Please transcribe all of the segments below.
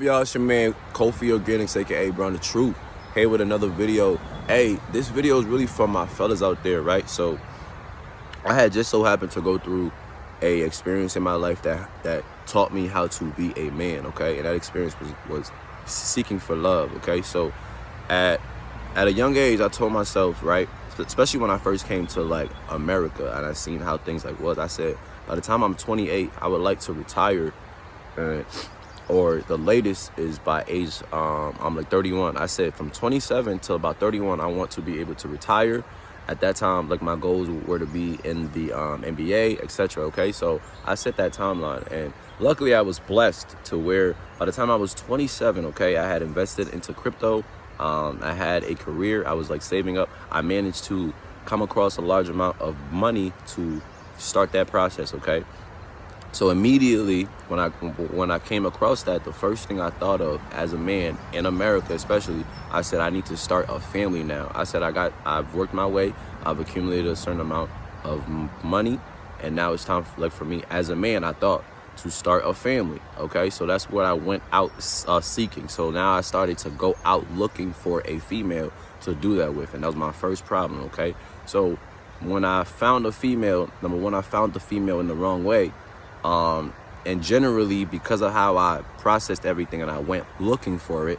Y'all, it's your man Kofi Organics, aka Brown the Truth, here with another video. Hey, this video is really for my fellas out there, right? So I had just so happened to go through a experience in my life that taught me how to be a man, okay? And that experience was seeking for love, okay? So at a young age, I told myself, right, especially when I first came to like America and I seen how things like was, I said, by the time I'm 28, I would like to retire, or the latest is by age, I'm like 31. I said from 27 till about 31, I want to be able to retire. At that time, like my goals were to be in the NBA, etc. Okay, so I set that timeline, and luckily I was blessed to where by the time I was 27, okay, I had invested into crypto. I had a career. I was like saving up. I managed to come across a large amount of money to start that process. Okay, so immediately when I came across that, the first thing I thought of as a man in America, especially, I said I need to start a family now. I said I've worked my way, I've accumulated a certain amount of money, and now it's time for me as a man, I thought, to start a family. Okay, so that's what I went out seeking. So now I started to go out looking for a female to do that with, and that was my first problem. Okay, so when I found a female, number one, I found the female in the wrong way. And generally, because of how I processed everything and I went looking for it,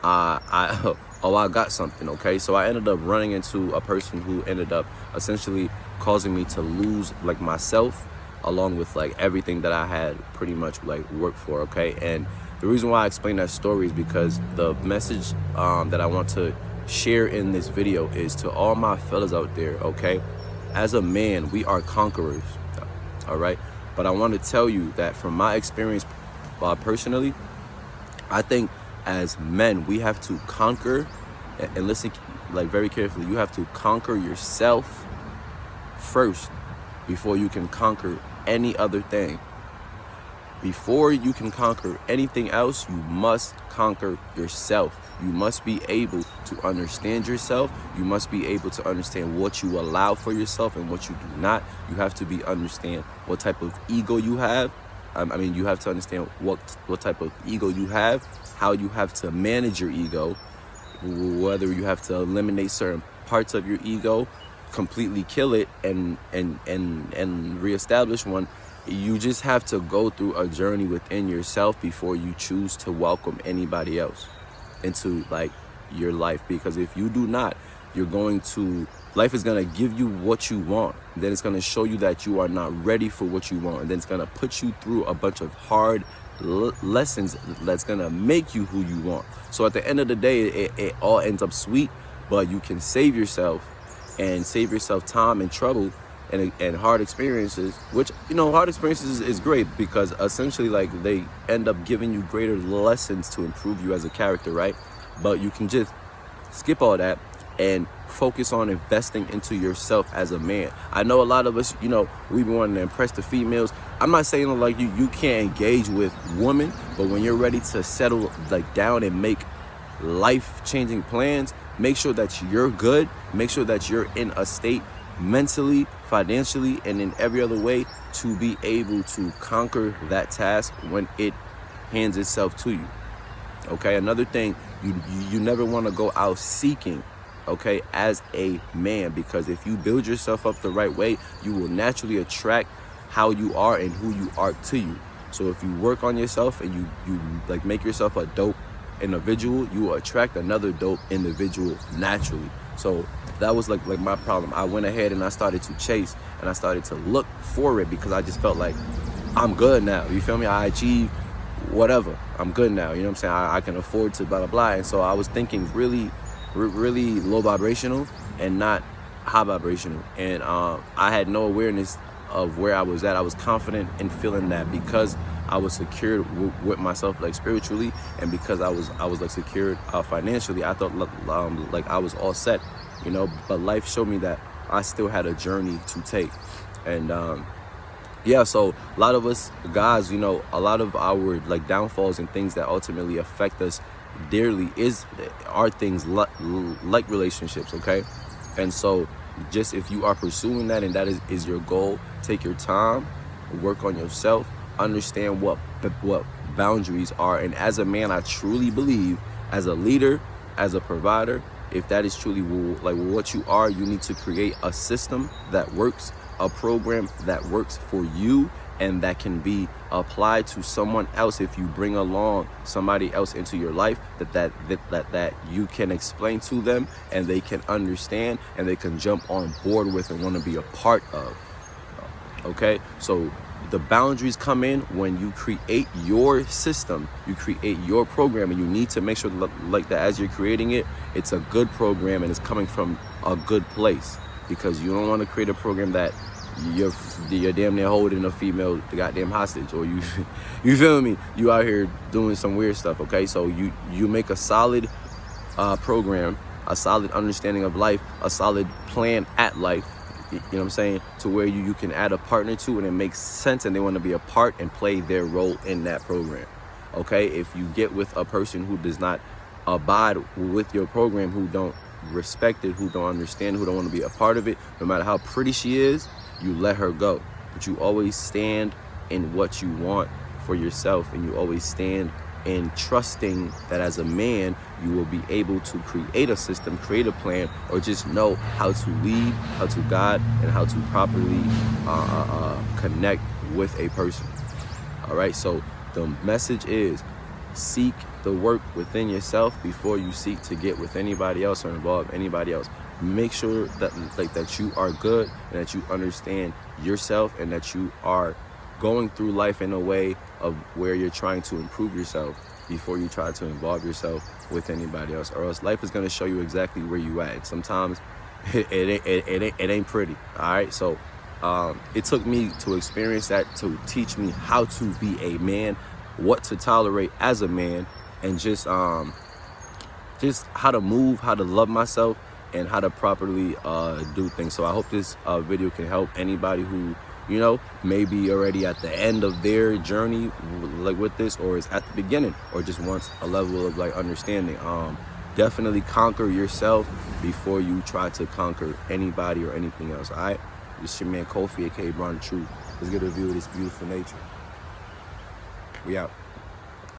I got something, okay? So I ended up running into a person who ended up essentially causing me to lose like myself, along with like everything that I had pretty much like worked for, okay? And the reason why I explain that story is because the message that I want to share in this video is to all my fellas out there, okay? As a man, we are conquerors, all right? But I want to tell you that from my experience personally, I think as men, we have to conquer, and listen like very carefully, you have to conquer yourself first before you can conquer any other thing. Before you can conquer anything else, you must conquer yourself. You must be able to understand yourself. You must be able to understand what you allow for yourself and what you do not. You have to understand what type of ego you have. I mean, you have to understand what type of ego you have, how you have to manage your ego, whether you have to eliminate certain parts of your ego, completely kill it, and reestablish one. You just have to go through a journey within yourself before you choose to welcome anybody else into like your life. Because if you do not, life is going to give you what you want. Then it's going to show you that you are not ready for what you want. And then it's going to put you through a bunch of hard lessons that's going to make you who you want. So at the end of the day, it all ends up sweet, but you can save yourself time and trouble and hard experiences, which, you know, hard experiences is great because essentially like they end up giving you greater lessons to improve you as a character, right? But you can just skip all that and focus on investing into yourself as a man. I know a lot of us, you know, we be wanting to impress the females. I'm not saying like you can't engage with women, but when you're ready to settle like down and make life-changing plans, make sure that you're good, make sure that you're in a state mentally, financially, and in every other way to be able to conquer that task when it hands itself to you. Okay, another thing, you never want to go out seeking, okay, as a man, because if you build yourself up the right way, you will naturally attract how you are and who you are to you. So if you work on yourself and you like make yourself a dope individual, you will attract another dope individual naturally. So that was like my problem. I went ahead and I started to chase and I started to look for it because I just felt like I'm good now. You feel me? I achieved whatever. I'm good now. You know what I'm saying? I can afford to blah, blah, blah. And so I was thinking really low vibrational and not high vibrational. And I had no awareness of where I was at. I was confident in feeling that because I was secured with myself, like spiritually, and because I was like secured financially, I thought like I was all set, you know. But life showed me that I still had a journey to take, and yeah. So a lot of us guys, you know, a lot of our like downfalls and things that ultimately affect us dearly are things like relationships, okay. And so just if you are pursuing that and that is your goal, take your time, work on yourself, understand what boundaries are. And as a man, I truly believe, as a leader, as a provider, if that is truly like what you are, you need to create a system that works, a program that works for you, and that can be applied to someone else. If you bring along somebody else into your life, that you can explain to them and they can understand and they can jump on board with and want to be a part of. Okay, so the boundaries come in when you create your system, you create your program, and you need to make sure like that as you're creating it, it's a good program and it's coming from a good place, because you don't want to create a program that you're damn near holding a female the goddamn hostage, or you feel me, you out here doing some weird stuff. Okay, so you make a solid program, a solid understanding of life, a solid plan at life, you know what I'm saying, to where you can add a partner to and it makes sense and they want to be a part and play their role in that program. Okay, if you get with a person who does not abide with your program, who don't respect it, who don't understand, who don't want to be a part of it, no matter how pretty she is, you let her go. But you always stand in what you want for yourself, and you always stand in trusting that as a man you will be able to create a system, create a plan, or just know how to lead, how to guide, and how to properly connect with a person. All right, so the message is, seek the work within yourself before you seek to get with anybody else or involve anybody else. Make sure that that you are good and that you understand yourself, and that you are going through life in a way of where you're trying to improve yourself before you try to involve yourself with anybody else, or else life is going to show you exactly where you at. Sometimes it ain't pretty. All right, so it took me to experience that to teach me how to be a man, what to tolerate as a man, and just how to move, how to love myself, and how to properly do things. So I hope this video can help anybody who, you know, maybe already at the end of their journey like with this, or is at the beginning, or just wants a level of like understanding. Definitely conquer yourself before you try to conquer anybody or anything else. All right, this your man Kofi, aka Bron the Truth. Let's get a view of this beautiful nature. We out.